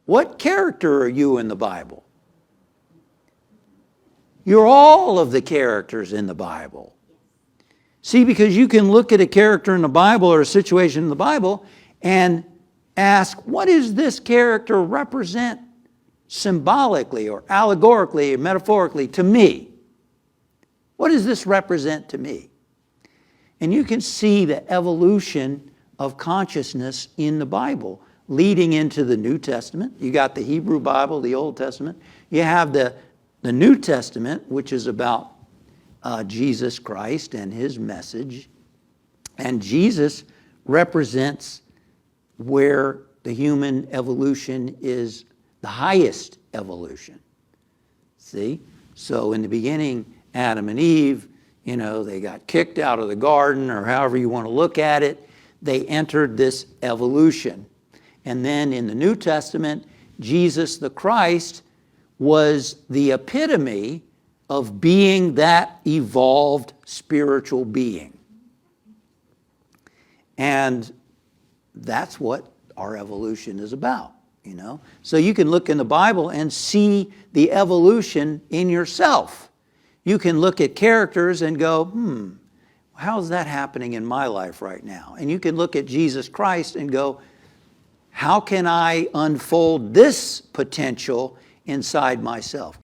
What character are you in the Bible? You're all of the characters in the Bible. See, because you can look at a character in the Bible or a situation in the Bible and ask, what does this character represent symbolically or allegorically or metaphorically to me? What does this represent to me? And you can see the evolution of consciousness in the Bible leading into the New Testament. You got the Hebrew Bible, the Old Testament. You have the New Testament, which is about Jesus Christ and his message. And Jesus represents where the human evolution is the highest evolution. See? So in the beginning, Adam and Eve, they got kicked out of the garden, or however you want to look at it. They entered this evolution. And then in the New Testament, Jesus the Christ was the epitome of being that evolved spiritual being. And that's what our evolution is about, So you can look in the Bible and see the evolution in yourself. You can look at characters and go, how's that happening in my life right now? And you can look at Jesus Christ and go, how can I unfold this potential inside myself?